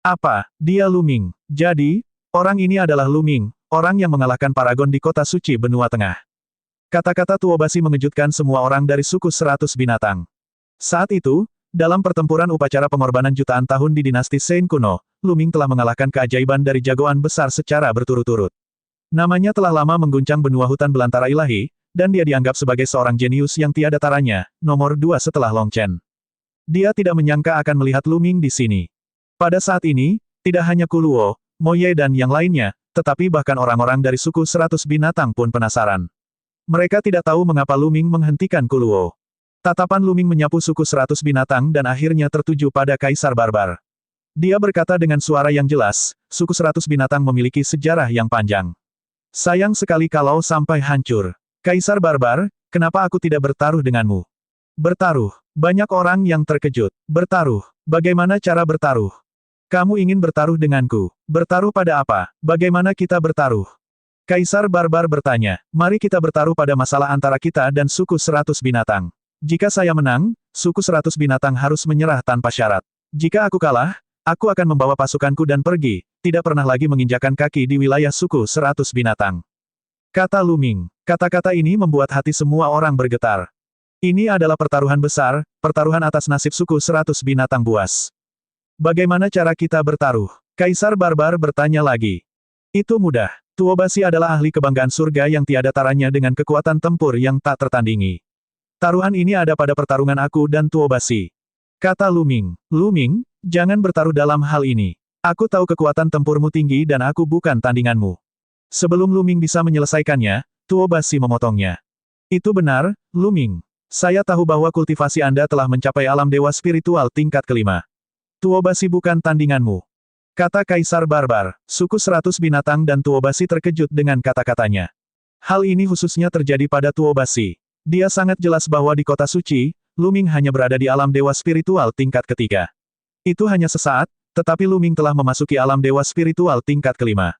Apa, dia Luming? Jadi, orang ini adalah Luming, orang yang mengalahkan Paragon di kota suci benua tengah. Kata-kata Tuobasi mengejutkan semua orang dari suku 100 binatang. Saat itu, dalam pertempuran upacara pengorbanan jutaan tahun di dinasti Sein kuno, Luming telah mengalahkan keajaiban dari jagoan besar secara berturut-turut. Namanya telah lama mengguncang benua hutan belantara ilahi, dan dia dianggap sebagai seorang jenius yang tiada taranya, nomor 2 setelah Long Chen. Dia tidak menyangka akan melihat Luming di sini. Pada saat ini, tidak hanya Kuluo, Moye dan yang lainnya, tetapi bahkan orang-orang dari suku 100 binatang pun penasaran. Mereka tidak tahu mengapa Luming menghentikan Kuluo. Tatapan Luming menyapu suku 100 binatang dan akhirnya tertuju pada Kaisar Barbar. Dia berkata dengan suara yang jelas, suku 100 binatang memiliki sejarah yang panjang. Sayang sekali kalau sampai hancur. Kaisar Barbar, kenapa aku tidak bertaruh denganmu? Bertaruh. Banyak orang yang terkejut. Bertaruh. Bagaimana cara bertaruh? Kamu ingin bertaruh denganku. Bertaruh pada apa? Bagaimana kita bertaruh? Kaisar Barbar bertanya, mari kita bertaruh pada masalah antara kita dan suku 100 binatang. Jika saya menang, suku 100 binatang harus menyerah tanpa syarat. Jika aku kalah, aku akan membawa pasukanku dan pergi, tidak pernah lagi menginjakan kaki di wilayah suku 100 binatang. Kata Luming. Kata-kata ini membuat hati semua orang bergetar. Ini adalah pertaruhan besar, pertaruhan atas nasib suku 100 binatang buas. Bagaimana cara kita bertaruh? Kaisar Barbar bertanya lagi. Itu mudah. Tuobasi adalah ahli kebanggaan surga yang tiada taranya dengan kekuatan tempur yang tak tertandingi. Taruhan ini ada pada pertarungan aku dan Tuobasi. Kata Luming. Luming, jangan bertaruh dalam hal ini. Aku tahu kekuatan tempurmu tinggi dan aku bukan tandinganmu. Sebelum Luming bisa menyelesaikannya, Tuobasi memotongnya. Itu benar, Luming. Saya tahu bahwa kultivasi Anda telah mencapai alam dewa spiritual tingkat kelima. Tuobasi bukan tandinganmu. Kata Kaisar Barbar. Suku 100 binatang dan Tuobasi terkejut dengan kata-katanya. Hal ini khususnya terjadi pada Tuobasi. Dia sangat jelas bahwa di kota suci, Luming hanya berada di alam dewa spiritual tingkat ketiga. Itu hanya sesaat, tetapi Luming telah memasuki alam dewa spiritual tingkat kelima.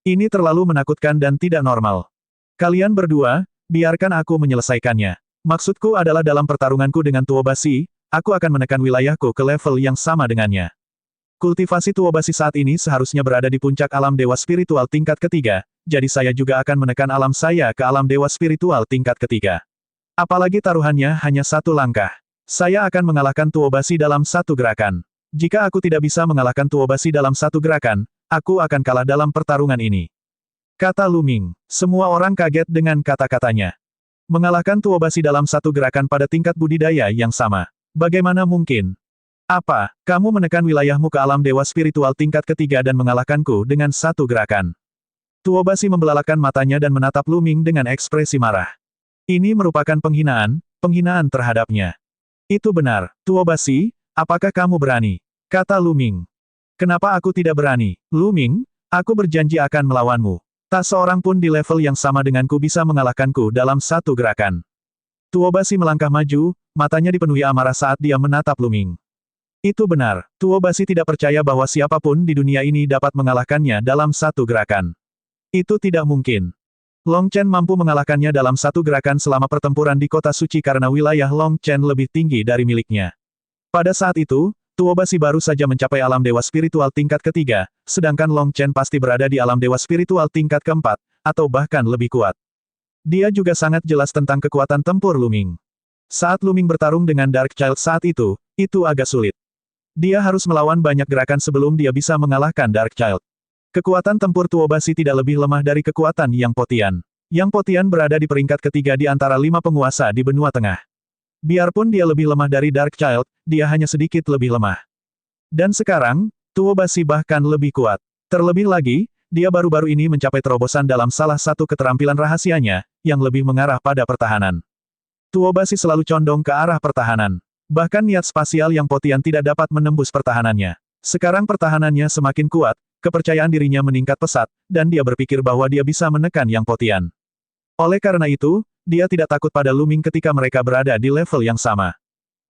Ini terlalu menakutkan dan tidak normal. Kalian berdua, biarkan aku menyelesaikannya. Maksudku adalah dalam pertarunganku dengan Tuobasi, aku akan menekan wilayahku ke level yang sama dengannya. Kultivasi Tuobasi saat ini seharusnya berada di puncak alam dewa spiritual tingkat ketiga, jadi saya juga akan menekan alam saya ke alam dewa spiritual tingkat ketiga. Apalagi taruhannya hanya satu langkah. Saya akan mengalahkan Tuobasi dalam satu gerakan. Jika aku tidak bisa mengalahkan Tuobasi dalam satu gerakan, aku akan kalah dalam pertarungan ini. Kata Luming. Semua orang kaget dengan kata-katanya. Mengalahkan Tuobasi dalam satu gerakan pada tingkat budidaya yang sama. Bagaimana mungkin? Apa, kamu menekan wilayahmu ke alam dewa spiritual tingkat ketiga dan mengalahkanku dengan satu gerakan? Tuobasi membelalakan matanya dan menatap Luming dengan ekspresi marah. Ini merupakan penghinaan terhadapnya. Itu benar, Tuobasi, apakah kamu berani? Kata Luming. Kenapa aku tidak berani? Luming, aku berjanji akan melawanmu. Tak seorang pun di level yang sama denganku bisa mengalahkanku dalam satu gerakan. Tuobasi melangkah maju, matanya dipenuhi amarah saat dia menatap Luming. Itu benar, Tuobasi tidak percaya bahwa siapapun di dunia ini dapat mengalahkannya dalam satu gerakan. Itu tidak mungkin. Long Chen mampu mengalahkannya dalam satu gerakan selama pertempuran di kota suci karena wilayah Long Chen lebih tinggi dari miliknya. Pada saat itu, Tuobasi baru saja mencapai alam dewa spiritual tingkat ketiga, sedangkan Long Chen pasti berada di alam dewa spiritual tingkat keempat, atau bahkan lebih kuat. Dia juga sangat jelas tentang kekuatan tempur Luming. Saat Luming bertarung dengan Dark Child saat itu agak sulit. Dia harus melawan banyak gerakan sebelum dia bisa mengalahkan Dark Child. Kekuatan tempur Tuobasi tidak lebih lemah dari kekuatan Yang Potian. Yang Potian berada di peringkat ketiga di antara 5 penguasa di benua tengah. Biarpun dia lebih lemah dari Dark Child, dia hanya sedikit lebih lemah. Dan sekarang, Tuobasi bahkan lebih kuat. Terlebih lagi, dia baru-baru ini mencapai terobosan dalam salah satu keterampilan rahasianya, yang lebih mengarah pada pertahanan. Tuobasi selalu condong ke arah pertahanan. Bahkan niat spasial Yang Potian tidak dapat menembus pertahanannya. Sekarang pertahanannya semakin kuat, kepercayaan dirinya meningkat pesat, dan dia berpikir bahwa dia bisa menekan Yang Potian. Oleh karena itu, dia tidak takut pada Luming ketika mereka berada di level yang sama.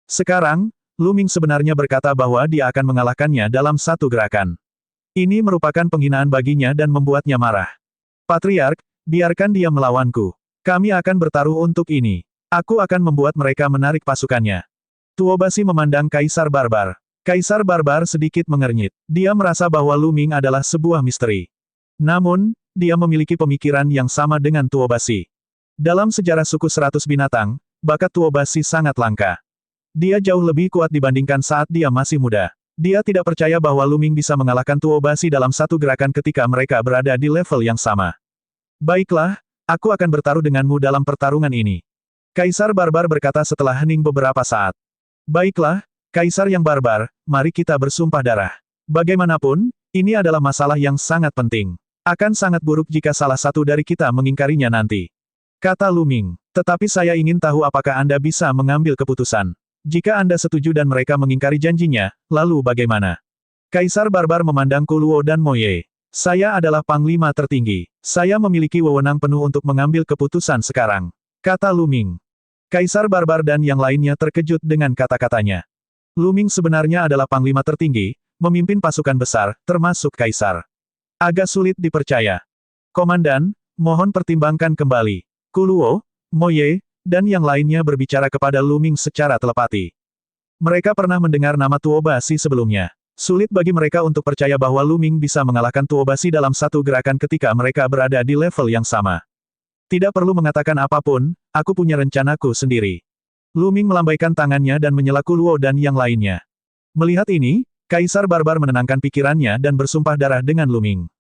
Sekarang, Luming sebenarnya berkata bahwa dia akan mengalahkannya dalam satu gerakan. Ini merupakan penghinaan baginya dan membuatnya marah. Patriark, biarkan dia melawanku. Kami akan bertaruh untuk ini. Aku akan membuat mereka menarik pasukannya. Tuobasi memandang Kaisar Barbar. Kaisar Barbar sedikit mengernyit. Dia merasa bahwa Luming adalah sebuah misteri. Namun, dia memiliki pemikiran yang sama dengan Tuobasi. Dalam sejarah suku 100 binatang, bakat Tuobasi sangat langka. Dia jauh lebih kuat dibandingkan saat dia masih muda. Dia tidak percaya bahwa Luming bisa mengalahkan Tuobasi dalam satu gerakan ketika mereka berada di level yang sama. Baiklah, aku akan bertaruh denganmu dalam pertarungan ini. Kaisar Barbar berkata setelah hening beberapa saat. Baiklah, Kaisar yang barbar, mari kita bersumpah darah. Bagaimanapun, ini adalah masalah yang sangat penting. Akan sangat buruk jika salah satu dari kita mengingkarinya nanti. Kata Luming. Tetapi saya ingin tahu apakah Anda bisa mengambil keputusan. Jika Anda setuju dan mereka mengingkari janjinya, lalu bagaimana? Kaisar Barbar memandang Kuluo dan Moye. Saya adalah Panglima tertinggi. Saya memiliki wewenang penuh untuk mengambil keputusan sekarang. Kata Luming. Kaisar Barbar dan yang lainnya terkejut dengan kata-katanya. Luming sebenarnya adalah Panglima tertinggi, memimpin pasukan besar, termasuk Kaisar. Agak sulit dipercaya. Komandan, mohon pertimbangkan kembali. Kuluo, Moye, dan yang lainnya berbicara kepada Luming secara telepati. Mereka pernah mendengar nama Tuobasi sebelumnya. Sulit bagi mereka untuk percaya bahwa Luming bisa mengalahkan Tuobasi dalam satu gerakan ketika mereka berada di level yang sama. Tidak perlu mengatakan apapun, aku punya rencanaku sendiri. Luming melambaikan tangannya dan menyela Kuluo dan yang lainnya. Melihat ini, Kaisar Barbar menenangkan pikirannya dan bersumpah darah dengan Luming.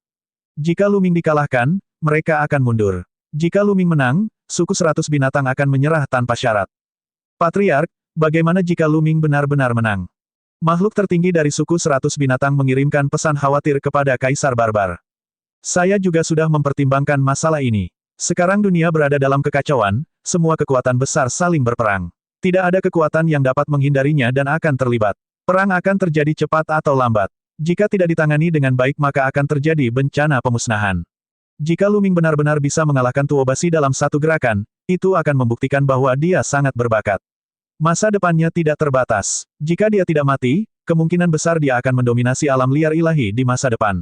Jika Luming dikalahkan, mereka akan mundur. Jika Luming menang, suku 100 binatang akan menyerah tanpa syarat. Patriark, bagaimana jika Luming benar-benar menang? Makhluk tertinggi dari suku 100 binatang mengirimkan pesan khawatir kepada Kaisar Barbar. Saya juga sudah mempertimbangkan masalah ini. Sekarang dunia berada dalam kekacauan, semua kekuatan besar saling berperang. Tidak ada kekuatan yang dapat menghindarinya dan akan terlibat. Perang akan terjadi cepat atau lambat. Jika tidak ditangani dengan baik maka akan terjadi bencana pemusnahan. Jika Luming benar-benar bisa mengalahkan Tuobasi dalam satu gerakan, itu akan membuktikan bahwa dia sangat berbakat. Masa depannya tidak terbatas. Jika dia tidak mati, kemungkinan besar dia akan mendominasi alam liar ilahi di masa depan.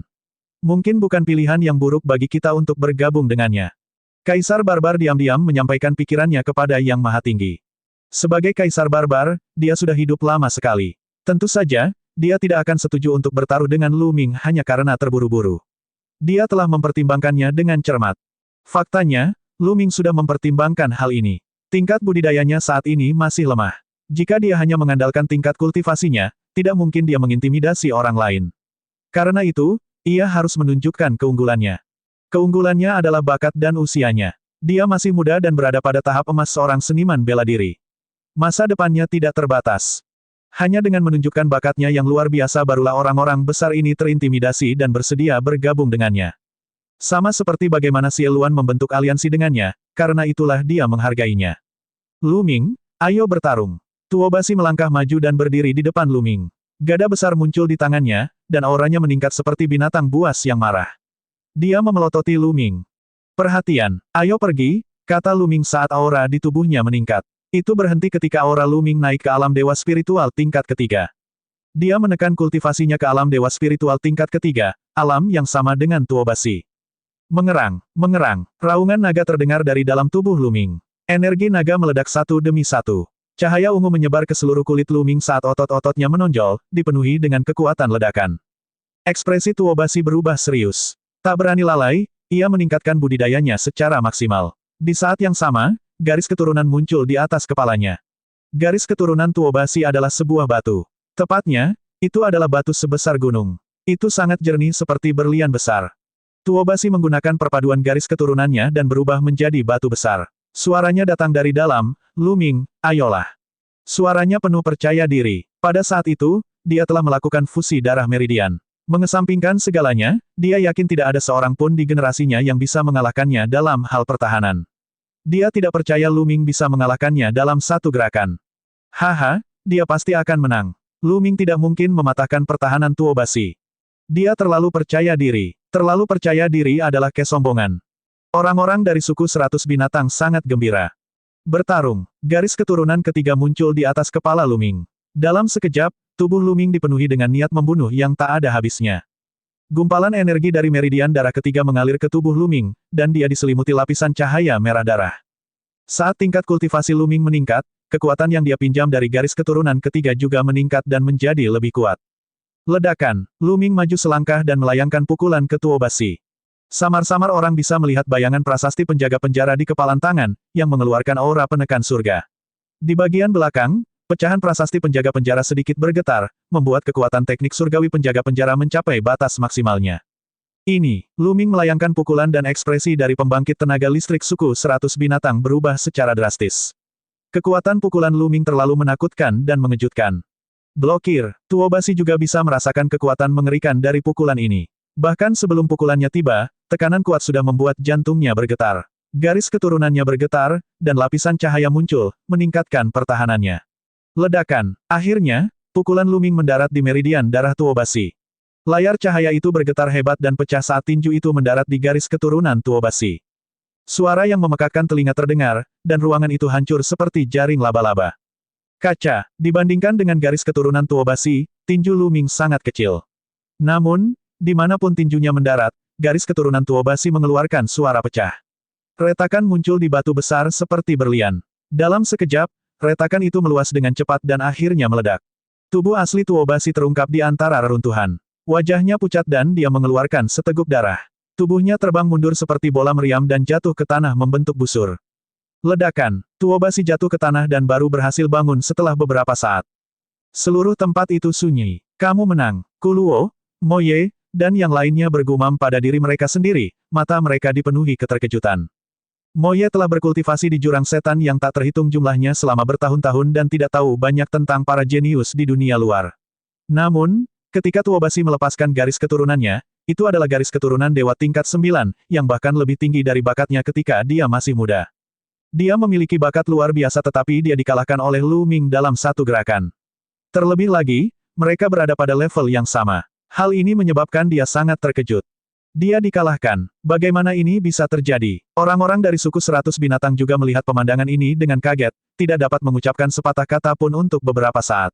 Mungkin bukan pilihan yang buruk bagi kita untuk bergabung dengannya. Kaisar Barbar diam-diam menyampaikan pikirannya kepada Yang Maha Tinggi. Sebagai Kaisar Barbar, dia sudah hidup lama sekali. Tentu saja, dia tidak akan setuju untuk bertaruh dengan Luming hanya karena terburu-buru. Dia telah mempertimbangkannya dengan cermat. Faktanya, Luming sudah mempertimbangkan hal ini. Tingkat budidayanya saat ini masih lemah. Jika dia hanya mengandalkan tingkat kultivasinya, tidak mungkin dia mengintimidasi orang lain. Karena itu, ia harus menunjukkan keunggulannya. Keunggulannya adalah bakat dan usianya. Dia masih muda dan berada pada tahap emas seorang seniman bela diri. Masa depannya tidak terbatas. Hanya dengan menunjukkan bakatnya yang luar biasa barulah orang-orang besar ini terintimidasi dan bersedia bergabung dengannya. Sama seperti bagaimana Xieluan membentuk aliansi dengannya, karena itulah dia menghargainya. Luming, ayo bertarung. Tuobasi melangkah maju dan berdiri di depan Luming. Gada besar muncul di tangannya, dan auranya meningkat seperti binatang buas yang marah. Dia memelototi Luming. Perhatian, ayo pergi, kata Luming saat aura di tubuhnya meningkat. Itu berhenti ketika aura Luming naik ke alam dewa spiritual tingkat ketiga. Dia menekan kultivasinya ke alam dewa spiritual tingkat ketiga, alam yang sama dengan Tuobasi. Mengerang, mengerang, raungan naga terdengar dari dalam tubuh Luming. Energi naga meledak satu demi satu. Cahaya ungu menyebar ke seluruh kulit Luming saat otot-ototnya menonjol, dipenuhi dengan kekuatan ledakan. Ekspresi Tuobasi berubah serius. Tak berani lalai, ia meningkatkan budidayanya secara maksimal. Di saat yang sama, garis keturunan muncul di atas kepalanya. Garis keturunan Tuobasi adalah sebuah batu. Tepatnya, itu adalah batu sebesar gunung. Itu sangat jernih seperti berlian besar. Tuobasi menggunakan perpaduan garis keturunannya dan berubah menjadi batu besar. Suaranya datang dari dalam, Luming, ayolah. Suaranya penuh percaya diri. Pada saat itu, dia telah melakukan fusi darah meridian. Mengesampingkan segalanya, dia yakin tidak ada seorang pun di generasinya yang bisa mengalahkannya dalam hal pertahanan. Dia tidak percaya Luming bisa mengalahkannya dalam satu gerakan. Haha, dia pasti akan menang. Luming tidak mungkin mematahkan pertahanan Tuobasi. Dia terlalu percaya diri. Terlalu percaya diri adalah kesombongan. Orang-orang dari suku 100 binatang sangat gembira. Bertarung. Garis keturunan ketiga muncul di atas kepala Luming. Dalam sekejap, tubuh Luming dipenuhi dengan niat membunuh yang tak ada habisnya. Gumpalan energi dari meridian darah ketiga mengalir ke tubuh Luming, dan dia diselimuti lapisan cahaya merah darah. Saat tingkat kultivasi Luming meningkat, kekuatan yang dia pinjam dari garis keturunan ketiga juga meningkat dan menjadi lebih kuat. Ledakan, Lu Ming maju selangkah dan melayangkan pukulan ke Tuo Basi. Samar-samar orang bisa melihat bayangan prasasti penjaga penjara di kepalan tangan, yang mengeluarkan aura penekan surga. Di bagian belakang, pecahan prasasti penjaga penjara sedikit bergetar, membuat kekuatan teknik surgawi penjaga penjara mencapai batas maksimalnya. Ini, Lu Ming melayangkan pukulan dan ekspresi dari pembangkit tenaga listrik suku 100 binatang berubah secara drastis. Kekuatan pukulan Lu Ming terlalu menakutkan dan mengejutkan. Blokir, Tuo Basi juga bisa merasakan kekuatan mengerikan dari pukulan ini. Bahkan sebelum pukulannya tiba, tekanan kuat sudah membuat jantungnya bergetar. Garis keturunannya bergetar, dan lapisan cahaya muncul, meningkatkan pertahanannya. Ledakan, akhirnya, pukulan Lu Ming mendarat di meridian darah Tuo Basi. Layar cahaya itu bergetar hebat dan pecah saat tinju itu mendarat di garis keturunan Tuo Basi. Suara yang memekakkan telinga terdengar, dan ruangan itu hancur seperti jaring laba-laba. Kaca, dibandingkan dengan garis keturunan Tuo Basi, tinju Lu Ming sangat kecil. Namun, dimanapun tinjunya mendarat, garis keturunan Tuo Basi mengeluarkan suara pecah. Retakan muncul di batu besar seperti berlian. Dalam sekejap, retakan itu meluas dengan cepat dan akhirnya meledak. Tubuh asli Tuo Basi terungkap di antara reruntuhan. Wajahnya pucat dan dia mengeluarkan seteguk darah. Tubuhnya terbang mundur seperti bola meriam dan jatuh ke tanah membentuk busur. Ledakan, Tuo Basi jatuh ke tanah dan baru berhasil bangun setelah beberapa saat. Seluruh tempat itu sunyi. Kamu menang. Kuluo, Moye, dan yang lainnya bergumam pada diri mereka sendiri, mata mereka dipenuhi keterkejutan. Moye telah berkultivasi di jurang setan yang tak terhitung jumlahnya selama bertahun-tahun dan tidak tahu banyak tentang para jenius di dunia luar. Namun, ketika Tuo Basi melepaskan garis keturunannya, itu adalah garis keturunan dewa tingkat 9, yang bahkan lebih tinggi dari bakatnya ketika dia masih muda. Dia memiliki bakat luar biasa tetapi dia dikalahkan oleh Lu Ming dalam satu gerakan. Terlebih lagi, mereka berada pada level yang sama. Hal ini menyebabkan dia sangat terkejut. Dia dikalahkan. Bagaimana ini bisa terjadi? Orang-orang dari suku 100 binatang juga melihat pemandangan ini dengan kaget, tidak dapat mengucapkan sepatah kata pun untuk beberapa saat.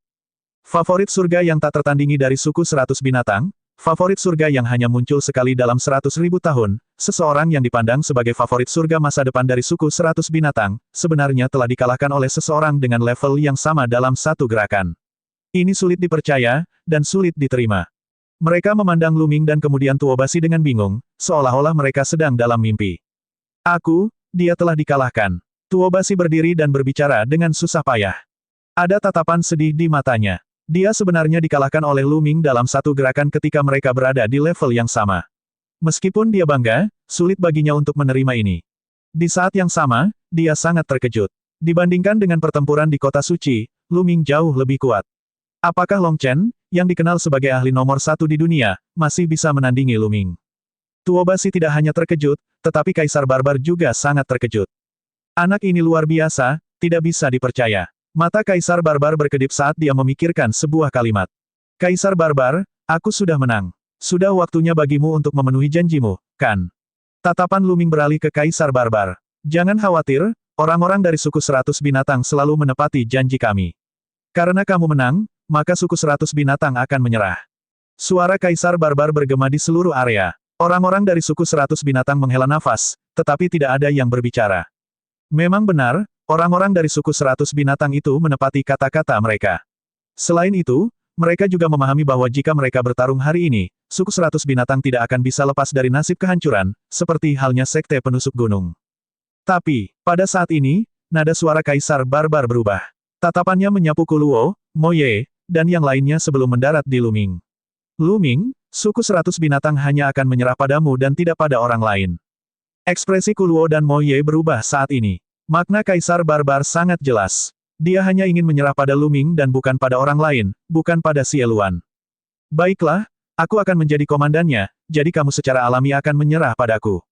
Favorit surga yang tak tertandingi dari suku 100 binatang, favorit surga yang hanya muncul sekali dalam 100.000 tahun, seseorang yang dipandang sebagai favorit surga masa depan dari suku 100 binatang, sebenarnya telah dikalahkan oleh seseorang dengan level yang sama dalam satu gerakan. Ini sulit dipercaya, dan sulit diterima. Mereka memandang Lu Ming dan kemudian Tuo Basi dengan bingung, seolah-olah mereka sedang dalam mimpi. Dia telah dikalahkan. Tuo Basi berdiri dan berbicara dengan susah payah. Ada tatapan sedih di matanya. Dia sebenarnya dikalahkan oleh Lu Ming dalam satu gerakan ketika mereka berada di level yang sama. Meskipun dia bangga, sulit baginya untuk menerima ini. Di saat yang sama, dia sangat terkejut. Dibandingkan dengan pertempuran di kota suci, Lu Ming jauh lebih kuat. Apakah Long Chen, yang dikenal sebagai ahli nomor satu di dunia, masih bisa menandingi Lu Ming? Tuo Basi tidak hanya terkejut, tetapi Kaisar Barbar juga sangat terkejut. Anak ini luar biasa, tidak bisa dipercaya. Mata Kaisar Barbar berkedip saat dia memikirkan sebuah kalimat. Kaisar Barbar, aku sudah menang. Sudah waktunya bagimu untuk memenuhi janjimu, kan? Tatapan Lu Ming beralih ke Kaisar Barbar. Jangan khawatir, orang-orang dari suku 100 binatang selalu menepati janji kami. Karena kamu menang, maka suku 100 binatang akan menyerah. Suara Kaisar Barbar bergema di seluruh area. Orang-orang dari suku 100 binatang menghela nafas, tetapi tidak ada yang berbicara. Memang benar, orang-orang dari suku 100 binatang itu menepati kata-kata mereka. Selain itu, mereka juga memahami bahwa jika mereka bertarung hari ini, suku 100 binatang tidak akan bisa lepas dari nasib kehancuran, seperti halnya sekte penusuk gunung. Tapi, pada saat ini, nada suara Kaisar Barbar berubah. Tatapannya menyapu Kuluo, Moye, dan yang lainnya sebelum mendarat di Lu Ming. Lu Ming, suku 100 binatang hanya akan menyerah padamu dan tidak pada orang lain. Ekspresi Kuluo dan Moye berubah saat ini. Makna Kaisar Barbar sangat jelas. Dia hanya ingin menyerah pada Lu Ming dan bukan pada orang lain, bukan pada Xieluan. Baiklah, aku akan menjadi komandannya, jadi kamu secara alami akan menyerah padaku.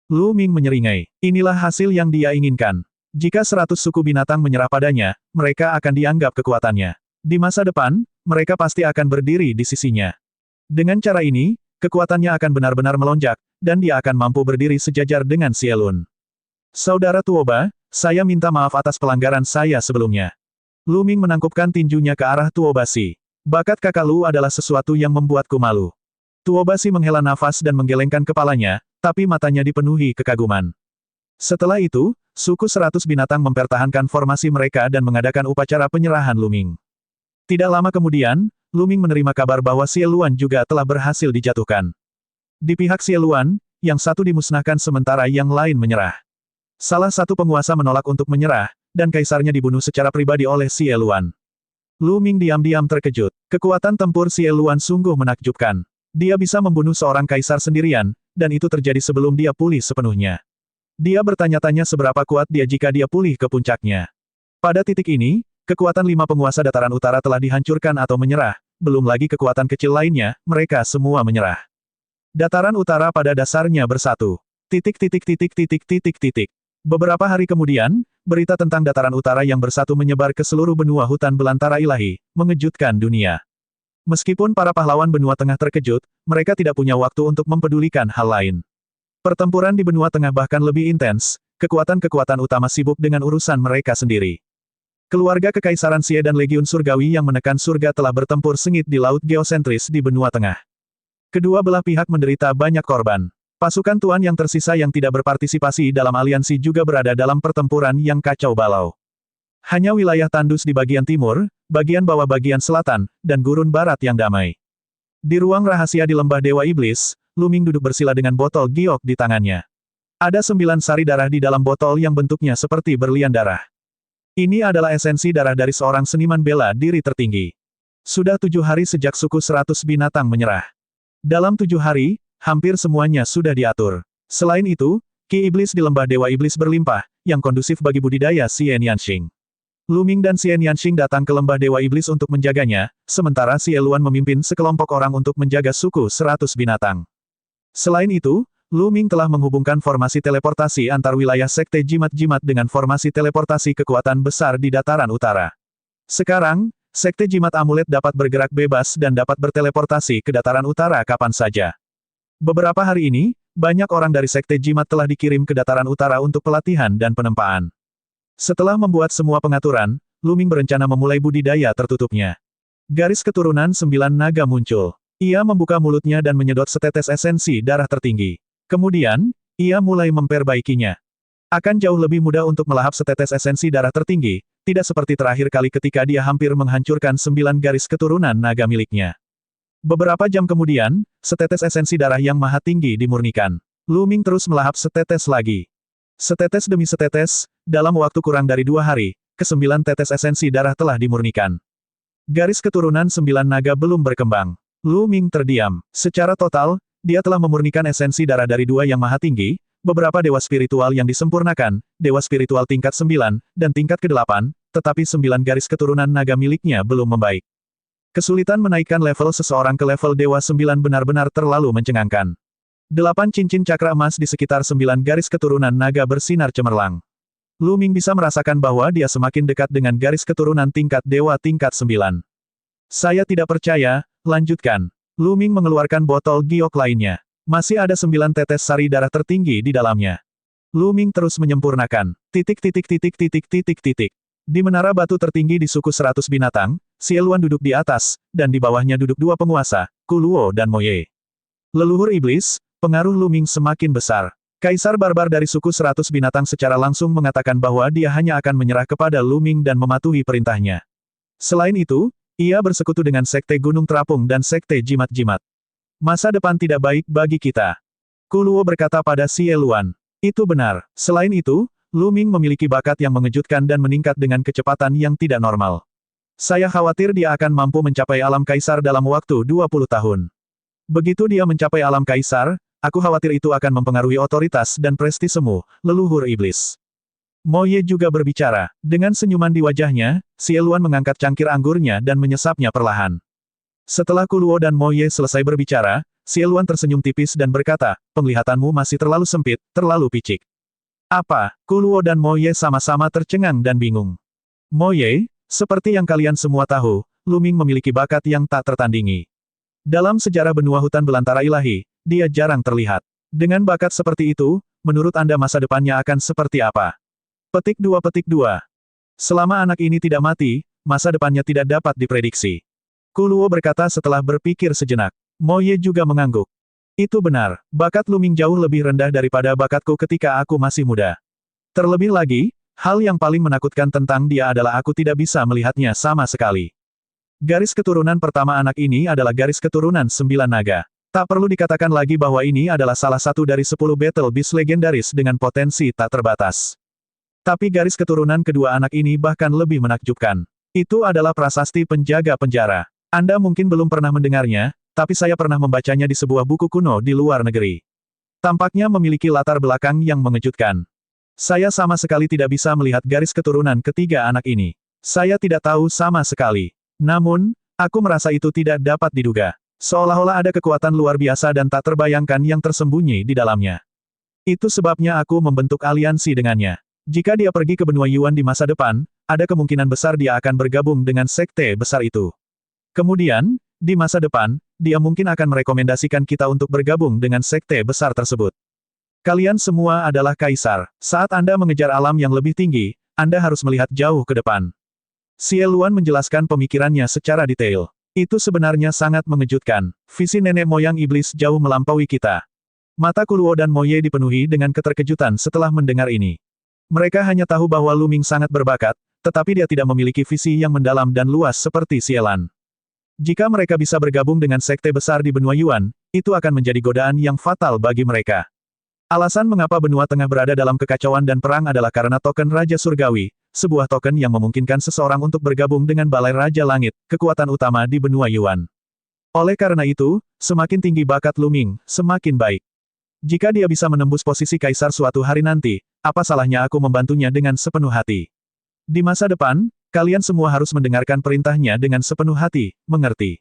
Lu Ming menyeringai. Inilah hasil yang dia inginkan. Jika 100 suku binatang menyerah padanya, mereka akan dianggap kekuatannya. Di masa depan, mereka pasti akan berdiri di sisinya. Dengan cara ini, kekuatannya akan benar-benar melonjak, dan dia akan mampu berdiri sejajar dengan Xieluan. Saudara Tuoba, saya minta maaf atas pelanggaran saya sebelumnya. Lu Ming menangkupkan tinjunya ke arah Tuo Basi. Bakat kakak Lu adalah sesuatu yang membuatku malu. Tuo Basi menghela nafas dan menggelengkan kepalanya, tapi matanya dipenuhi kekaguman. Setelah itu, suku 100 binatang mempertahankan formasi mereka dan mengadakan upacara penyerahan Luming. Tidak lama kemudian, Luming menerima kabar bahwa Xie Luan juga telah berhasil dijatuhkan. Di pihak Xie Luan, yang satu dimusnahkan sementara yang lain menyerah. Salah satu penguasa menolak untuk menyerah, dan kaisarnya dibunuh secara pribadi oleh Xie Luan. Luming diam-diam terkejut. Kekuatan tempur Xie Luan sungguh menakjubkan. Dia bisa membunuh seorang kaisar sendirian, dan itu terjadi sebelum dia pulih sepenuhnya. Dia bertanya-tanya seberapa kuat dia jika dia pulih ke puncaknya. Pada titik ini, kekuatan 5 penguasa dataran utara telah dihancurkan atau menyerah, belum lagi kekuatan kecil lainnya, mereka semua menyerah. Dataran utara pada dasarnya bersatu. Beberapa hari kemudian, berita tentang dataran utara yang bersatu menyebar ke seluruh benua hutan belantara ilahi, mengejutkan dunia. Meskipun para pahlawan benua tengah terkejut, mereka tidak punya waktu untuk mempedulikan hal lain. Pertempuran di benua tengah bahkan lebih intens, kekuatan-kekuatan utama sibuk dengan urusan mereka sendiri. Keluarga Kekaisaran Xie dan Legiun Surgawi yang menekan surga telah bertempur sengit di laut geosentris di benua tengah. Kedua belah pihak menderita banyak korban. Pasukan Tuan yang tersisa yang tidak berpartisipasi dalam aliansi juga berada dalam pertempuran yang kacau balau. Hanya wilayah tandus di bagian timur, bagian bawah bagian selatan, dan gurun barat yang damai. Di ruang rahasia di lembah Dewa Iblis, Luming duduk bersila dengan botol giok di tangannya. Ada 9 sari darah di dalam botol yang bentuknya seperti berlian darah. Ini adalah esensi darah dari seorang seniman bela diri tertinggi. Sudah 7 hari sejak suku 100 binatang menyerah. Dalam 7 hari, hampir semuanya sudah diatur. Selain itu, Ki Iblis di lembah Dewa Iblis berlimpah, yang kondusif bagi budidaya Xie Nianxing. Luming dan Xie Nianxing datang ke lembah Dewa Iblis untuk menjaganya, sementara Xie Luan memimpin sekelompok orang untuk menjaga suku 100 binatang. Selain itu, Luming telah menghubungkan formasi teleportasi antar wilayah Sekte Jimat-Jimat dengan formasi teleportasi kekuatan besar di dataran utara. Sekarang, Sekte Jimat Amulet dapat bergerak bebas dan dapat berteleportasi ke dataran utara kapan saja. Beberapa hari ini, banyak orang dari Sekte Jimat telah dikirim ke dataran utara untuk pelatihan dan penempaan. Setelah membuat semua pengaturan, Luming berencana memulai budidaya tertutupnya. Garis keturunan 9 naga muncul. Ia membuka mulutnya dan menyedot setetes esensi darah tertinggi. Kemudian, ia mulai memperbaikinya. Akan jauh lebih mudah untuk melahap setetes esensi darah tertinggi, tidak seperti terakhir kali ketika dia hampir menghancurkan 9 garis keturunan naga miliknya. Beberapa jam kemudian, setetes esensi darah yang maha tinggi dimurnikan. Luming terus melahap setetes lagi. Setetes demi setetes, dalam waktu kurang dari 2 hari, ke-9 tetes esensi darah telah dimurnikan. Garis keturunan 9 naga belum berkembang. Luming terdiam. Secara total, dia telah memurnikan esensi darah dari 2 yang maha tinggi, beberapa dewa spiritual yang disempurnakan, dewa spiritual tingkat 9, dan tingkat ke-8, tetapi 9 garis keturunan naga miliknya belum membaik. Kesulitan menaikkan level seseorang ke level dewa 9 benar-benar terlalu mencengangkan. 8 cincin cakra emas di sekitar 9 garis keturunan naga bersinar cemerlang. Luming bisa merasakan bahwa dia semakin dekat dengan garis keturunan tingkat dewa tingkat 9. Saya tidak percaya, lanjutkan. Luming mengeluarkan botol giok lainnya. Masih ada 9 tetes sari darah tertinggi di dalamnya. Luming terus menyempurnakan. Di menara batu tertinggi di suku 100 binatang, Xie Luan duduk di atas, dan di bawahnya duduk 2 penguasa, Ku Luo dan Mo Ye. Leluhur iblis, pengaruh Luming semakin besar. Kaisar barbar dari suku 100 binatang secara langsung mengatakan bahwa dia hanya akan menyerah kepada Luming dan mematuhi perintahnya. Selain itu, ia bersekutu dengan Sekte Gunung Terapung dan Sekte Jimat-Jimat. Masa depan tidak baik bagi kita. Ku Luo berkata pada Xie Luan. Itu benar. Selain itu, Luming memiliki bakat yang mengejutkan dan meningkat dengan kecepatan yang tidak normal. Saya khawatir dia akan mampu mencapai alam kaisar dalam waktu 20 tahun. Begitu dia mencapai alam kaisar, aku khawatir itu akan mempengaruhi otoritas dan prestisemu, leluhur iblis. Mo Ye juga berbicara. Dengan senyuman di wajahnya, Xie Luan mengangkat cangkir anggurnya dan menyesapnya perlahan. Setelah Ku Luo dan Mo Ye selesai berbicara, Xie Luan tersenyum tipis dan berkata, penglihatanmu masih terlalu sempit, terlalu picik. Apa? Ku Luo dan Mo Ye sama-sama tercengang dan bingung. Mo Ye, seperti yang kalian semua tahu, Luming memiliki bakat yang tak tertandingi. Dalam sejarah benua hutan belantara ilahi, dia jarang terlihat. Dengan bakat seperti itu, menurut Anda masa depannya akan seperti apa? Petik 2. Selama anak ini tidak mati, masa depannya tidak dapat diprediksi. Ku Luo berkata setelah berpikir sejenak. Mo Ye juga mengangguk. Itu benar, bakat Luming jauh lebih rendah daripada bakatku ketika aku masih muda. Terlebih lagi, hal yang paling menakutkan tentang dia adalah aku tidak bisa melihatnya sama sekali. Garis keturunan pertama anak ini adalah garis keturunan 9 naga. Tak perlu dikatakan lagi bahwa ini adalah salah satu dari 10 Battle Beast legendaris dengan potensi tak terbatas. Tapi garis keturunan kedua anak ini bahkan lebih menakjubkan. Itu adalah prasasti penjaga penjara. Anda mungkin belum pernah mendengarnya, tapi saya pernah membacanya di sebuah buku kuno di luar negeri. Tampaknya memiliki latar belakang yang mengejutkan. Saya sama sekali tidak bisa melihat garis keturunan ketiga anak ini. Saya tidak tahu sama sekali. Namun, aku merasa itu tidak dapat diduga. Seolah-olah ada kekuatan luar biasa dan tak terbayangkan yang tersembunyi di dalamnya. Itu sebabnya aku membentuk aliansi dengannya. Jika dia pergi ke benua Yuan di masa depan, ada kemungkinan besar dia akan bergabung dengan sekte besar itu. Kemudian, di masa depan, dia mungkin akan merekomendasikan kita untuk bergabung dengan sekte besar tersebut. Kalian semua adalah kaisar. Saat Anda mengejar alam yang lebih tinggi, Anda harus melihat jauh ke depan. Xie Luan menjelaskan pemikirannya secara detail. Itu sebenarnya sangat mengejutkan. Visi nenek moyang iblis jauh melampaui kita. Mata Kuluo dan Moye dipenuhi dengan keterkejutan setelah mendengar ini. Mereka hanya tahu bahwa Lu Ming sangat berbakat, tetapi dia tidak memiliki visi yang mendalam dan luas seperti Xielan. Jika mereka bisa bergabung dengan sekte besar di benua Yuan, itu akan menjadi godaan yang fatal bagi mereka. Alasan mengapa benua tengah berada dalam kekacauan dan perang adalah karena token Raja Surgawi, sebuah token yang memungkinkan seseorang untuk bergabung dengan Balai Raja Langit, kekuatan utama di benua Yuan. Oleh karena itu, semakin tinggi bakat Lu Ming, semakin baik. Jika dia bisa menembus posisi kaisar suatu hari nanti, apa salahnya aku membantunya dengan sepenuh hati? Di masa depan, kalian semua harus mendengarkan perintahnya dengan sepenuh hati, mengerti?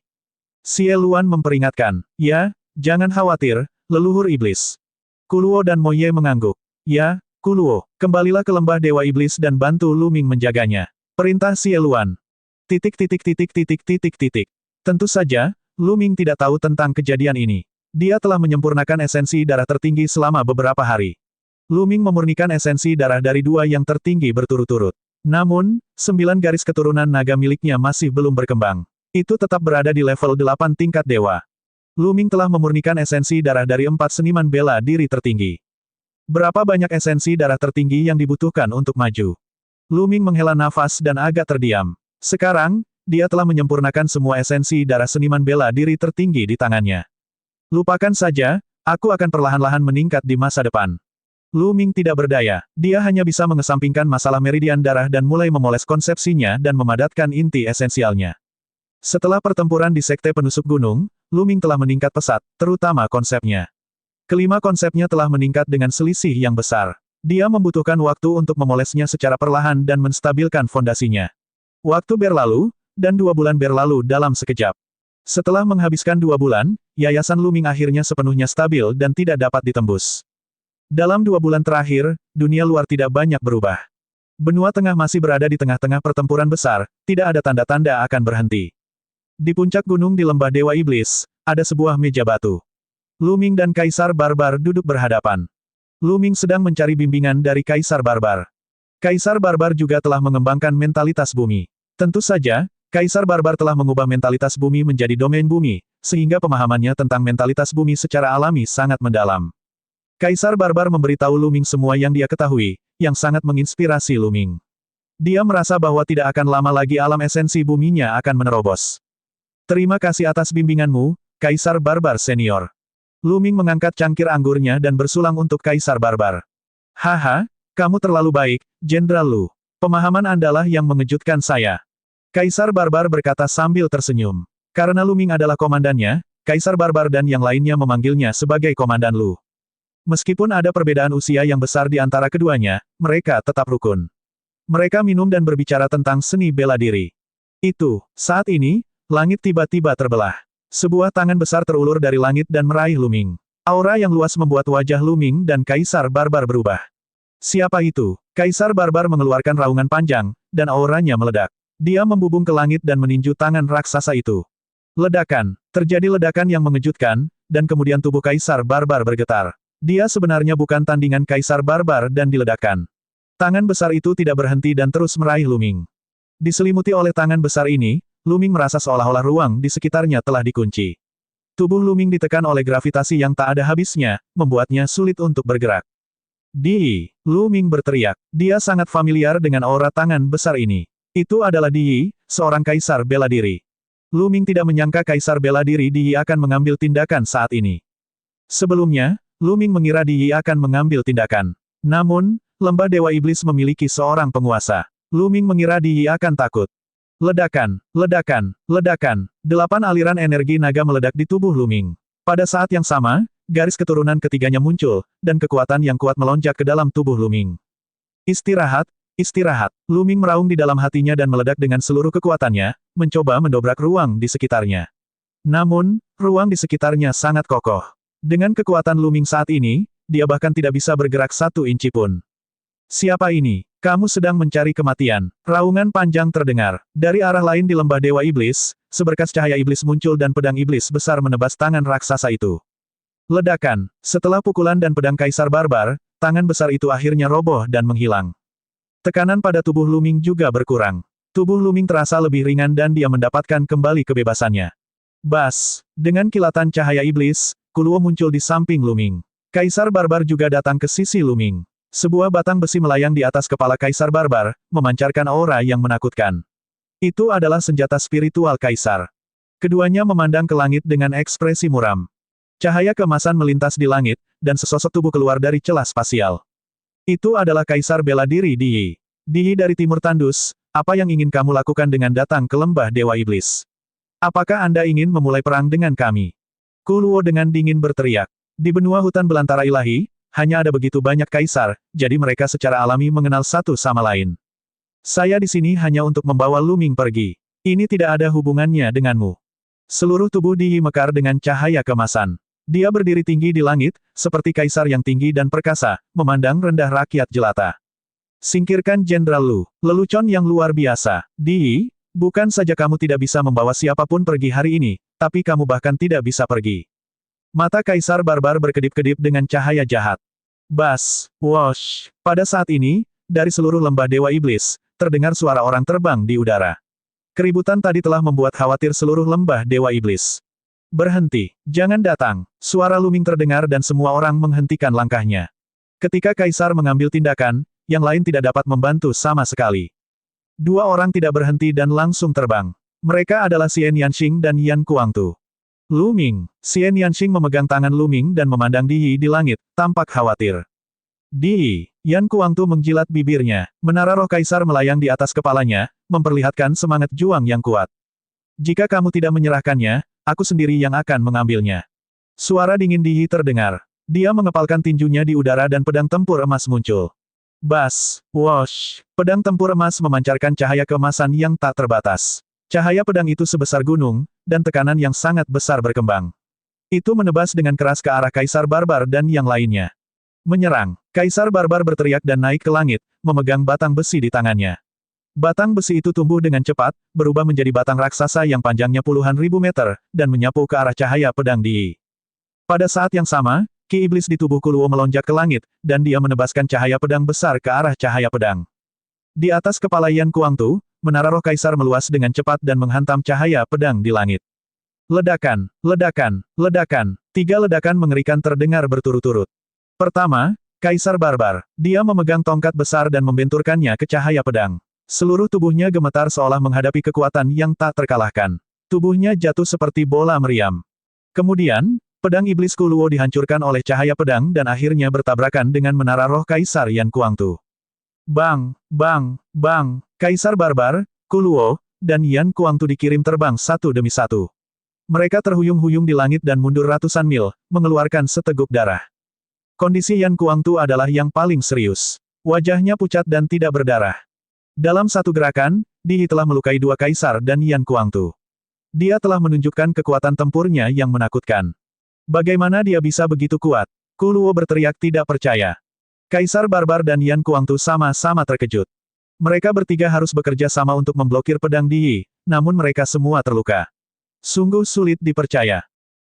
Xie Luan memperingatkan, ya, jangan khawatir, leluhur iblis. Kuluo dan Moye mengangguk. Ya, Kuluo, kembalilah ke lembah Dewa Iblis dan bantu Lu Ming menjaganya. Perintah Xie Luan. Tentu saja, Lu Ming tidak tahu tentang kejadian ini. Dia telah menyempurnakan esensi darah tertinggi selama beberapa hari. Lu Ming memurnikan esensi darah dari 2 yang tertinggi berturut-turut. Namun, 9 garis keturunan naga miliknya masih belum berkembang. Itu tetap berada di level 8 tingkat dewa. Lu Ming telah memurnikan esensi darah dari 4 seniman bela diri tertinggi. Berapa banyak esensi darah tertinggi yang dibutuhkan untuk maju? Lu Ming menghela nafas dan agak terdiam. Sekarang, dia telah menyempurnakan semua esensi darah seniman bela diri tertinggi di tangannya. Lupakan saja, aku akan perlahan-lahan meningkat di masa depan. Lu Ming tidak berdaya, dia hanya bisa mengesampingkan masalah meridian darah dan mulai memoles konsepsinya dan memadatkan inti esensialnya. Setelah pertempuran di Sekte Penusuk Gunung, Lu Ming telah meningkat pesat, terutama konsepnya. Kelima konsepnya telah meningkat dengan selisih yang besar. Dia membutuhkan waktu untuk memolesnya secara perlahan dan menstabilkan fondasinya. Waktu berlalu, dan 2 bulan berlalu dalam sekejap. Setelah menghabiskan 2 bulan, Yayasan Lu Ming akhirnya sepenuhnya stabil dan tidak dapat ditembus. Dalam 2 bulan terakhir, dunia luar tidak banyak berubah. Benua Tengah masih berada di tengah-tengah pertempuran besar, tidak ada tanda-tanda akan berhenti. Di puncak gunung di lembah Dewa Iblis, ada sebuah meja batu. Lu Ming dan Kaisar Barbar duduk berhadapan. Lu Ming sedang mencari bimbingan dari Kaisar Barbar. Kaisar Barbar juga telah mengembangkan mentalitas bumi. Tentu saja, Kaisar Barbar telah mengubah mentalitas bumi menjadi domain bumi, sehingga pemahamannya tentang mentalitas bumi secara alami sangat mendalam. Kaisar Barbar memberitahu Lu Ming semua yang dia ketahui, yang sangat menginspirasi Lu Ming. Dia merasa bahwa tidak akan lama lagi alam esensi buminya akan menerobos. Terima kasih atas bimbinganmu, Kaisar Barbar Senior. Lu Ming mengangkat cangkir anggurnya dan bersulang untuk Kaisar Barbar. Haha, kamu terlalu baik, Jenderal Lu. Pemahaman Andalah yang mengejutkan saya. Kaisar Barbar berkata sambil tersenyum. Karena Lu Ming adalah komandannya, Kaisar Barbar dan yang lainnya memanggilnya sebagai Komandan Lu. Meskipun ada perbedaan usia yang besar di antara keduanya, mereka tetap rukun. Mereka minum dan berbicara tentang seni bela diri. Saat ini, langit tiba-tiba terbelah. Sebuah tangan besar terulur dari langit dan meraih Lu Ming. Aura yang luas membuat wajah Lu Ming dan Kaisar Barbar berubah. Siapa itu? Kaisar Barbar mengeluarkan raungan panjang, dan auranya meledak. Dia membubung ke langit dan meninju tangan raksasa itu. Ledakan. Terjadi ledakan yang mengejutkan, dan kemudian tubuh Kaisar Barbar bergetar. Dia sebenarnya bukan tandingan Kaisar Barbar dan diledakkan. Tangan besar itu tidak berhenti dan terus meraih Lu Ming. Diselimuti oleh tangan besar ini, Lu Ming merasa seolah-olah ruang di sekitarnya telah dikunci. Tubuh Lu Ming ditekan oleh gravitasi yang tak ada habisnya, membuatnya sulit untuk bergerak. Di, Lu Ming berteriak. Dia sangat familiar dengan aura tangan besar ini. Itu adalah Di, seorang kaisar bela diri. Lu Ming tidak menyangka kaisar bela diri Di akan mengambil tindakan saat ini. Sebelumnya, Lu Ming mengira Di akan mengambil tindakan. Namun, lembah Dewa Iblis memiliki seorang penguasa. Lu Ming mengira Di akan takut. Ledakan, ledakan, ledakan. 8 aliran energi naga meledak di tubuh Lu Ming. Pada saat yang sama, garis keturunan ketiganya muncul, dan kekuatan yang kuat melonjak ke dalam tubuh Lu Ming. Istirahat, istirahat. Lu Ming meraung di dalam hatinya dan meledak dengan seluruh kekuatannya, mencoba mendobrak ruang di sekitarnya. Namun, ruang di sekitarnya sangat kokoh. Dengan kekuatan Lu Ming saat ini, dia bahkan tidak bisa bergerak 1 inci pun. Siapa ini? Kamu sedang mencari kematian. Raungan panjang terdengar. Dari arah lain di lembah Dewa Iblis, seberkas cahaya iblis muncul dan pedang iblis besar menebas tangan raksasa itu. Ledakan. Setelah pukulan dan pedang kaisar barbar, tangan besar itu akhirnya roboh dan menghilang. Tekanan pada tubuh Lu Ming juga berkurang. Tubuh Lu Ming terasa lebih ringan dan dia mendapatkan kembali kebebasannya. Bas! Dengan kilatan cahaya iblis, Kuluo muncul di samping Lu Ming. Kaisar barbar juga datang ke sisi Lu Ming. Sebuah batang besi melayang di atas kepala kaisar barbar, memancarkan aura yang menakutkan. Itu adalah senjata spiritual kaisar. Keduanya memandang ke langit dengan ekspresi muram. Cahaya keemasan melintas di langit, dan sesosok tubuh keluar dari celah spasial. Itu adalah kaisar bela diri Di. Di dari Timur Tandus, apa yang ingin kamu lakukan dengan datang ke lembah Dewa Iblis? Apakah Anda ingin memulai perang dengan kami? Kuluo dengan dingin berteriak. Di benua hutan belantara ilahi, hanya ada begitu banyak kaisar, jadi mereka secara alami mengenal satu sama lain. Saya di sini hanya untuk membawa Lu Ming pergi. Ini tidak ada hubungannya denganmu. Seluruh tubuh Di mekar dengan cahaya kemasan. Dia berdiri tinggi di langit, seperti kaisar yang tinggi dan perkasa, memandang rendah rakyat jelata. Singkirkan Jenderal Lu, lelucon yang luar biasa. Di, bukan saja kamu tidak bisa membawa siapapun pergi hari ini, tapi kamu bahkan tidak bisa pergi. Mata kaisar barbar berkedip-kedip dengan cahaya jahat. Bas, wosh. Pada saat ini, dari seluruh lembah Dewa Iblis, terdengar suara orang terbang di udara. Keributan tadi telah membuat khawatir seluruh lembah Dewa Iblis. Berhenti, jangan datang. Suara Lu Ming terdengar dan semua orang menghentikan langkahnya. Ketika kaisar mengambil tindakan, yang lain tidak dapat membantu sama sekali. 2 orang tidak berhenti dan langsung terbang. Mereka adalah Xian Yanxing dan Yan Kuangtu. Lu Ming. Xian Yanxing memegang tangan Lu Ming dan memandang Di di langit, tampak khawatir. Di. Yan Kuangtu menjilat bibirnya. Menara roh kaisar melayang di atas kepalanya, memperlihatkan semangat juang yang kuat. Jika kamu tidak menyerahkannya, aku sendiri yang akan mengambilnya. Suara dingin Di terdengar. Dia mengepalkan tinjunya di udara dan pedang tempur emas muncul. Bas, wosh. Pedang tempur emas memancarkan cahaya keemasan yang tak terbatas. Cahaya pedang itu sebesar gunung, dan tekanan yang sangat besar berkembang. Itu menebas dengan keras ke arah kaisar barbar dan yang lainnya. Menyerang. Kaisar barbar berteriak dan naik ke langit, memegang batang besi di tangannya. Batang besi itu tumbuh dengan cepat, berubah menjadi batang raksasa yang panjangnya puluhan ribu meter, dan menyapu ke arah cahaya pedang Di. Pada saat yang sama, ki iblis di tubuh Kuluo melonjak ke langit, dan dia menebaskan cahaya pedang besar ke arah cahaya pedang. Di atas kepala Yan Kuangtu, menara roh kaisar meluas dengan cepat dan menghantam cahaya pedang di langit. Ledakan, ledakan, ledakan. 3 ledakan mengerikan terdengar berturut-turut. Pertama, kaisar barbar. Dia memegang tongkat besar dan membenturkannya ke cahaya pedang. Seluruh tubuhnya gemetar seolah menghadapi kekuatan yang tak terkalahkan. Tubuhnya jatuh seperti bola meriam. Kemudian, pedang iblis Kuluo dihancurkan oleh cahaya pedang dan akhirnya bertabrakan dengan menara roh kaisar Yan Kuangtu. Bang, bang, bang. Kaisar barbar, Kuluo, dan Yan Kuangtu dikirim terbang satu demi satu. Mereka terhuyung-huyung di langit dan mundur ratusan mil, mengeluarkan seteguk darah. Kondisi Yan Kuangtu adalah yang paling serius. Wajahnya pucat dan tidak berdarah. Dalam satu gerakan, Di telah melukai 2 kaisar dan Yan Kuangtu. Dia telah menunjukkan kekuatan tempurnya yang menakutkan. Bagaimana dia bisa begitu kuat? Kuluo berteriak tidak percaya. Kaisar barbar dan Yan Kuangtu sama-sama terkejut. Mereka bertiga harus bekerja sama untuk memblokir pedang Di, namun mereka semua terluka. Sungguh sulit dipercaya.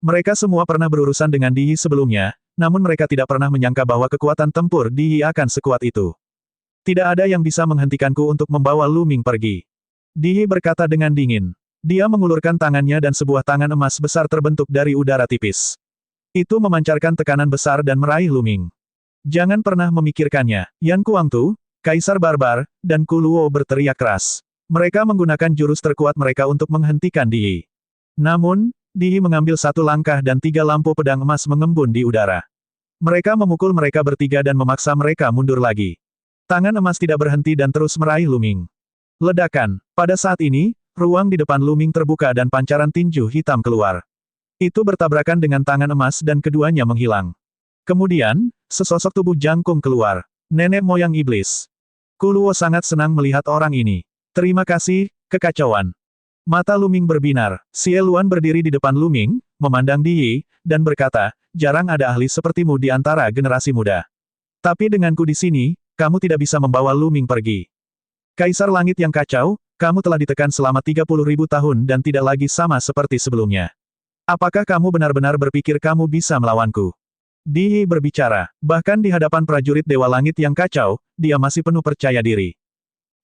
Mereka semua pernah berurusan dengan Di sebelumnya, namun mereka tidak pernah menyangka bahwa kekuatan tempur Di akan sekuat itu. Tidak ada yang bisa menghentikanku untuk membawa Lu Ming pergi. Di berkata dengan dingin. Dia mengulurkan tangannya dan sebuah tangan emas besar terbentuk dari udara tipis. Itu memancarkan tekanan besar dan meraih Lu Ming. Jangan pernah memikirkannya. Yan Kuangtu, Kaisar Barbar, dan Kuluo berteriak keras. Mereka menggunakan jurus terkuat mereka untuk menghentikan Di Yi. Namun, Di Yi mengambil satu langkah dan 3 lampu pedang emas mengembun di udara. Mereka memukul mereka bertiga dan memaksa mereka mundur lagi. Tangan emas tidak berhenti dan terus meraih Lu Ming. Ledakan. Pada saat ini, ruang di depan Lu Ming terbuka dan pancaran tinju hitam keluar. Itu bertabrakan dengan tangan emas dan keduanya menghilang. Kemudian, sesosok tubuh jangkung keluar. Nenek moyang iblis. Kuluo sangat senang melihat orang ini. Terima kasih, kekacauan. Mata Lu Ming berbinar. Xie Luan berdiri di depan Lu Ming, memandang Di Yi, dan berkata, jarang ada ahli sepertimu di antara generasi muda. Tapi denganku di sini, kamu tidak bisa membawa Lu Ming pergi. Kaisar Langit yang kacau, kamu telah ditekan selama 30.000 tahun dan tidak lagi sama seperti sebelumnya. Apakah kamu benar-benar berpikir kamu bisa melawanku? Di Yi berbicara, bahkan di hadapan prajurit Dewa Langit yang kacau, dia masih penuh percaya diri.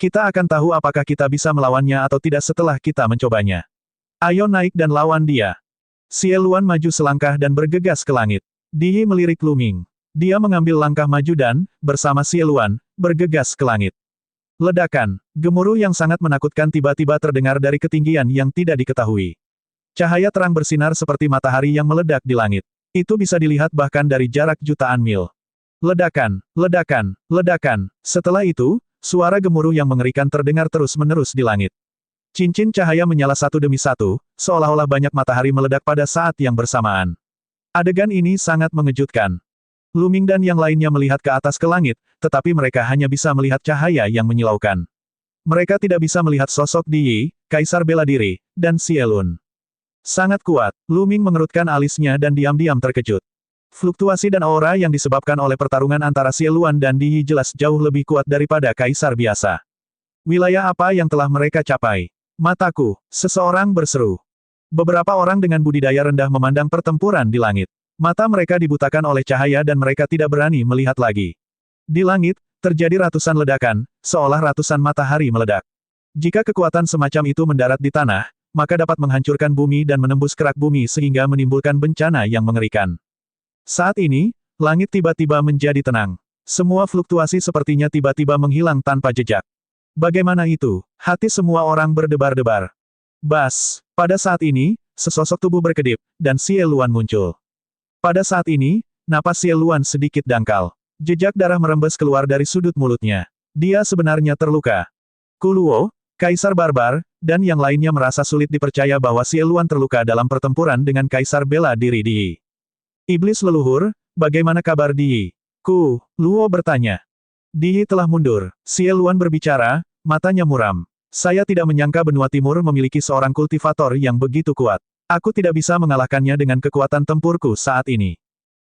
Kita akan tahu apakah kita bisa melawannya atau tidak setelah kita mencobanya. Ayo naik dan lawan dia. Xie Luan maju selangkah dan bergegas ke langit. Di Yi melirik Lu Ming. Dia mengambil langkah maju dan, bersama Xie Luan, bergegas ke langit. Ledakan, gemuruh yang sangat menakutkan tiba-tiba terdengar dari ketinggian yang tidak diketahui. Cahaya terang bersinar seperti matahari yang meledak di langit. Itu bisa dilihat bahkan dari jarak jutaan mil. Ledakan, ledakan, ledakan. Setelah itu, suara gemuruh yang mengerikan terdengar terus-menerus di langit. Cincin cahaya menyala satu demi satu, seolah-olah banyak matahari meledak pada saat yang bersamaan. Adegan ini sangat mengejutkan. Lu Ming dan yang lainnya melihat ke atas ke langit, tetapi mereka hanya bisa melihat cahaya yang menyilaukan. Mereka tidak bisa melihat sosok Di Yi, Kaisar Bela Diri, dan Xie Lun. Sangat kuat, Lu Ming mengerutkan alisnya dan diam-diam terkejut. Fluktuasi dan aura yang disebabkan oleh pertarungan antara Xie Luan dan Di Yi jelas jauh lebih kuat daripada kaisar biasa. Wilayah apa yang telah mereka capai? Mataku, seseorang berseru. Beberapa orang dengan budidaya rendah memandang pertempuran di langit. Mata mereka dibutakan oleh cahaya dan mereka tidak berani melihat lagi. Di langit, terjadi ratusan ledakan, seolah ratusan matahari meledak. Jika kekuatan semacam itu mendarat di tanah, maka dapat menghancurkan bumi dan menembus kerak bumi sehingga menimbulkan bencana yang mengerikan. Saat ini, langit tiba-tiba menjadi tenang. Semua fluktuasi sepertinya tiba-tiba menghilang tanpa jejak. Bagaimana itu? Hati semua orang berdebar-debar. Bas! Pada saat ini, sesosok tubuh berkedip, dan Xie Luan muncul. Pada saat ini, napas Xie Luan sedikit dangkal. Jejak darah merembes keluar dari sudut mulutnya. Dia sebenarnya terluka. Kuluo, Kaisar Barbar, dan yang lainnya merasa sulit dipercaya bahwa Xie Luan terluka dalam pertempuran dengan Kaisar Bela Diri Di Yi. Iblis leluhur, bagaimana kabar Di Yi? Luo bertanya. Di Yi telah mundur. Xie Luan berbicara, matanya muram. Saya tidak menyangka benua timur memiliki seorang kultivator yang begitu kuat. Aku tidak bisa mengalahkannya dengan kekuatan tempurku saat ini.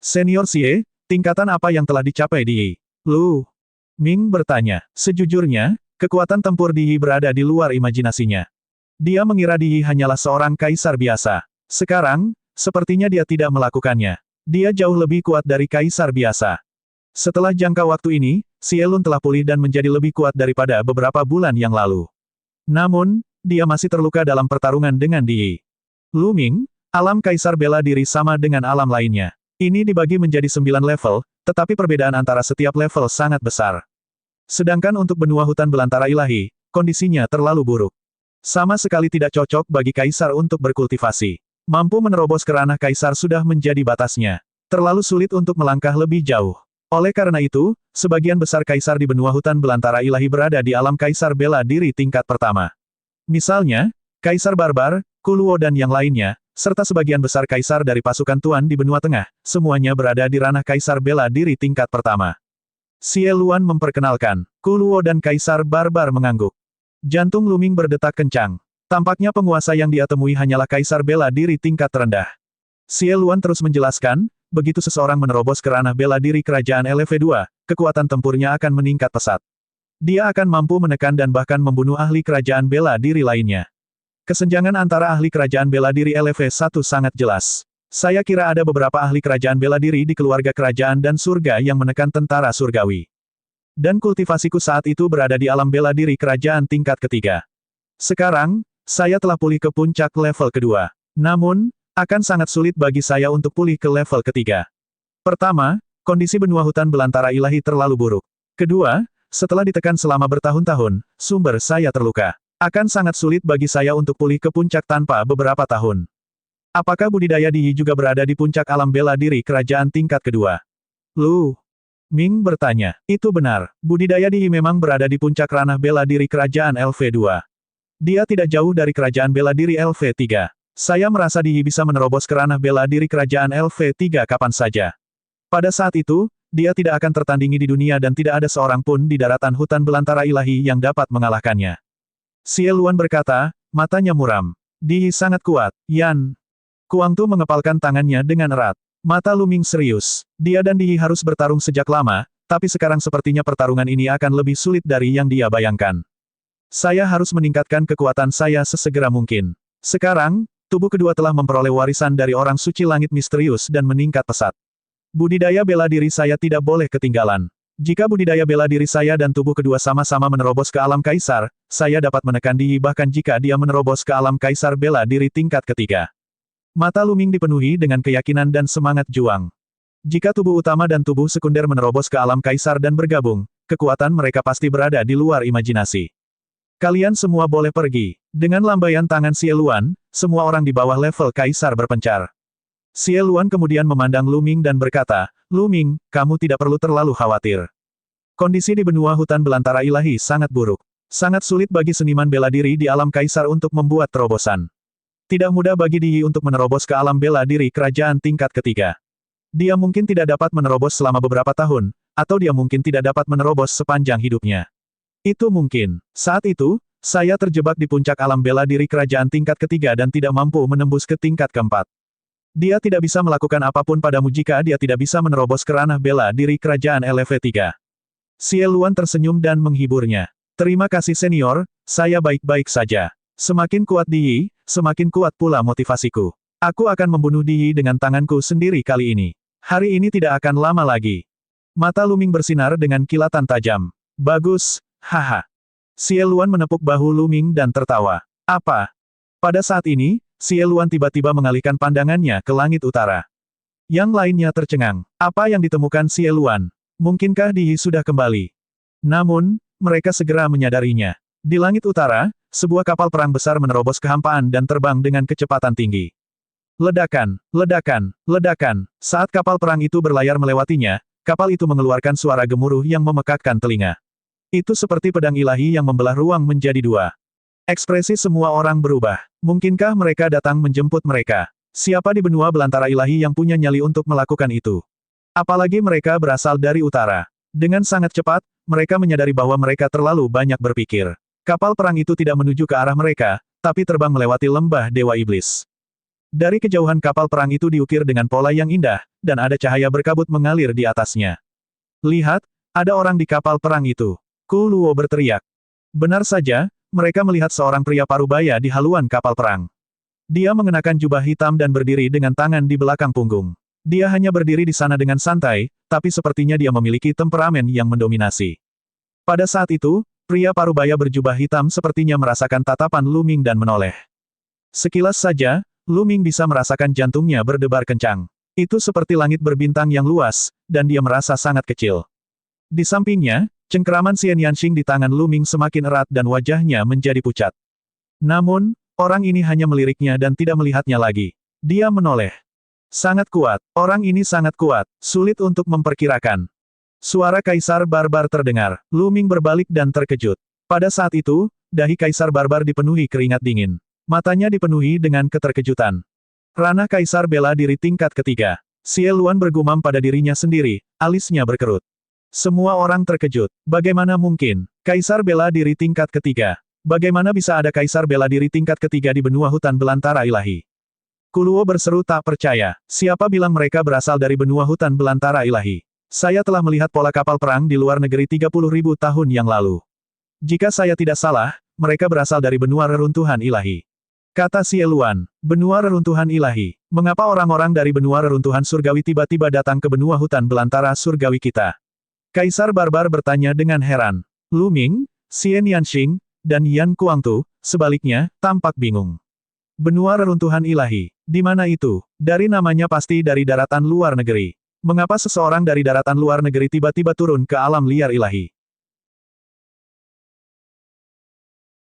Senior Xie, tingkatan apa yang telah dicapai Di Yi? Lu Ming bertanya. Sejujurnya, kekuatan tempur Di Yi berada di luar imajinasinya. Dia mengira Di Yi hanyalah seorang kaisar biasa. Sekarang, sepertinya dia tidak melakukannya. Dia jauh lebih kuat dari kaisar biasa. Setelah jangka waktu ini, Xie Lun telah pulih dan menjadi lebih kuat daripada beberapa bulan yang lalu. Namun, dia masih terluka dalam pertarungan dengan Di Yi. Lu Ming, alam kaisar bela diri sama dengan alam lainnya. Ini dibagi menjadi 9 level, tetapi perbedaan antara setiap level sangat besar. Sedangkan untuk benua hutan belantara ilahi, kondisinya terlalu buruk. Sama sekali tidak cocok bagi kaisar untuk berkultivasi. Mampu menerobos ke ranah kaisar sudah menjadi batasnya. Terlalu sulit untuk melangkah lebih jauh. Oleh karena itu, sebagian besar kaisar di benua hutan belantara ilahi berada di alam kaisar bela diri tingkat pertama. Misalnya, Kaisar Barbar, Kuluo dan yang lainnya, serta sebagian besar kaisar dari pasukan Tuan di benua tengah, semuanya berada di ranah kaisar bela diri tingkat pertama. Xie Luan memperkenalkan. Kuluo dan Kaisar Barbar mengangguk. Jantung Lu Ming berdetak kencang. Tampaknya penguasa yang dia temui hanyalah Kaisar bela diri tingkat terendah. Xie Luan terus menjelaskan, begitu seseorang menerobos ke ranah bela diri kerajaan LV2, kekuatan tempurnya akan meningkat pesat. Dia akan mampu menekan dan bahkan membunuh ahli kerajaan bela diri lainnya. Kesenjangan antara ahli kerajaan bela diri LV1 sangat jelas. Saya kira ada beberapa ahli kerajaan bela diri di keluarga kerajaan dan surga yang menekan tentara surgawi. Dan kultivasiku saat itu berada di alam bela diri kerajaan tingkat ketiga. Sekarang, saya telah pulih ke puncak level kedua. Namun, akan sangat sulit bagi saya untuk pulih ke level ketiga. Pertama, Kondisi benua hutan belantara ilahi terlalu buruk. Kedua, setelah ditekan selama bertahun-tahun, sumber saya terluka. Akan sangat sulit bagi saya untuk pulih ke puncak tanpa beberapa tahun. Apakah budidaya Di juga berada di puncak alam bela diri kerajaan tingkat kedua? Lu Ming bertanya. Itu benar, budidaya Di memang berada di puncak ranah bela diri kerajaan LV2. Dia tidak jauh dari kerajaan bela diri LV3. Saya merasa Di bisa menerobos ke ranah bela diri kerajaan LV3 kapan saja. Pada saat itu, dia tidak akan tertandingi di dunia dan tidak ada seorang pun di daratan hutan belantara ilahi yang dapat mengalahkannya. Xie Luan berkata, matanya muram. Di sangat kuat, Yan. Kuangtu mengepalkan tangannya dengan erat. Mata Lu Ming serius. Dia dan Di harus bertarung sejak lama, tapi sekarang sepertinya pertarungan ini akan lebih sulit dari yang dia bayangkan. Saya harus meningkatkan kekuatan saya sesegera mungkin. Sekarang, tubuh kedua telah memperoleh warisan dari orang suci langit misterius dan meningkat pesat. Budidaya bela diri saya tidak boleh ketinggalan. Jika budidaya bela diri saya dan tubuh kedua sama-sama menerobos ke alam kaisar, saya dapat menekan Di bahkan jika dia menerobos ke alam kaisar bela diri tingkat ketiga. Mata Lu Ming dipenuhi dengan keyakinan dan semangat juang. Jika tubuh utama dan tubuh sekunder menerobos ke alam kaisar dan bergabung, kekuatan mereka pasti berada di luar imajinasi. Kalian semua boleh pergi. Dengan lambaian tangan Xie Luan, semua orang di bawah level kaisar berpencar. Xie Luan kemudian memandang Lu Ming dan berkata, Lu Ming, kamu tidak perlu terlalu khawatir. Kondisi di benua hutan belantara ilahi sangat buruk. Sangat sulit bagi seniman bela diri di alam kaisar untuk membuat terobosan. Tidak mudah bagi Di untuk menerobos ke alam bela diri kerajaan tingkat ketiga. Dia mungkin tidak dapat menerobos selama beberapa tahun, atau dia mungkin tidak dapat menerobos sepanjang hidupnya. Itu mungkin. Saat itu, saya terjebak di puncak alam bela diri kerajaan tingkat ketiga dan tidak mampu menembus ke tingkat keempat. Dia tidak bisa melakukan apapun padamu jika dia tidak bisa menerobos ke ranah bela diri kerajaan LV3. Xie Luan tersenyum dan menghiburnya. Terima kasih senior, saya baik-baik saja. Semakin kuat Di, semakin kuat pula motivasiku. Aku akan membunuh Di dengan tanganku sendiri kali ini. Hari ini tidak akan lama lagi. Mata Lu Ming bersinar dengan kilatan tajam. Bagus, haha. Xie Luan menepuk bahu Lu Ming dan tertawa. Apa? Pada saat ini, Xie Luan tiba-tiba mengalihkan pandangannya ke langit utara. Yang lainnya tercengang. Apa yang ditemukan Xie Luan? Mungkinkah Di sudah kembali? Namun, mereka segera menyadarinya. Di langit utara, sebuah kapal perang besar menerobos kehampaan dan terbang dengan kecepatan tinggi. Ledakan, ledakan, ledakan. Saat kapal perang itu berlayar melewatinya, kapal itu mengeluarkan suara gemuruh yang memekakkan telinga. Itu seperti pedang ilahi yang membelah ruang menjadi dua. Ekspresi semua orang berubah. Mungkinkah mereka datang menjemput mereka? Siapa di benua belantara ilahi yang punya nyali untuk melakukan itu? Apalagi mereka berasal dari utara. Dengan sangat cepat, mereka menyadari bahwa mereka terlalu banyak berpikir. Kapal perang itu tidak menuju ke arah mereka, tapi terbang melewati lembah Dewa Iblis. Dari kejauhan kapal perang itu diukir dengan pola yang indah, dan ada cahaya berkabut mengalir di atasnya. Lihat, ada orang di kapal perang itu. Ku Luo berteriak. Benar saja, mereka melihat seorang pria parubaya di haluan kapal perang. Dia mengenakan jubah hitam dan berdiri dengan tangan di belakang punggung. Dia hanya berdiri di sana dengan santai, tapi sepertinya dia memiliki temperamen yang mendominasi. Pada saat itu, pria parubaya berjubah hitam sepertinya merasakan tatapan Lu Ming dan menoleh. Sekilas saja, Lu Ming bisa merasakan jantungnya berdebar kencang. Itu seperti langit berbintang yang luas, dan dia merasa sangat kecil. Di sampingnya, cengkeraman Xian Yanxing di tangan Lu Ming semakin erat dan wajahnya menjadi pucat. Namun, orang ini hanya meliriknya dan tidak melihatnya lagi. Dia menoleh. Sangat kuat. Orang ini sangat kuat. Sulit untuk memperkirakan. Suara Kaisar Barbar terdengar. Lu Ming berbalik dan terkejut. Pada saat itu, dahi Kaisar Barbar dipenuhi keringat dingin. Matanya dipenuhi dengan keterkejutan. Ranah Kaisar bela diri tingkat ketiga. Xie Luan bergumam pada dirinya sendiri, alisnya berkerut. Semua orang terkejut. Bagaimana mungkin? Kaisar bela diri tingkat ketiga. Bagaimana bisa ada kaisar bela diri tingkat ketiga di benua hutan belantara ilahi? Kuluo berseru tak percaya. Siapa bilang mereka berasal dari benua hutan belantara ilahi? Saya telah melihat pola kapal perang di luar negeri 30.000 tahun yang lalu. Jika saya tidak salah, mereka berasal dari benua reruntuhan ilahi. Kata Xie Luan, benua reruntuhan ilahi. Mengapa orang-orang dari benua reruntuhan surgawi tiba-tiba datang ke benua hutan belantara surgawi kita? Kaisar Barbar bertanya dengan heran. Lu Ming, Xian Yanxing, dan Yan Kuangtu, sebaliknya, tampak bingung. Benua reruntuhan ilahi. Di mana itu? Dari namanya pasti dari daratan luar negeri. Mengapa seseorang dari daratan luar negeri tiba-tiba turun ke alam liar ilahi?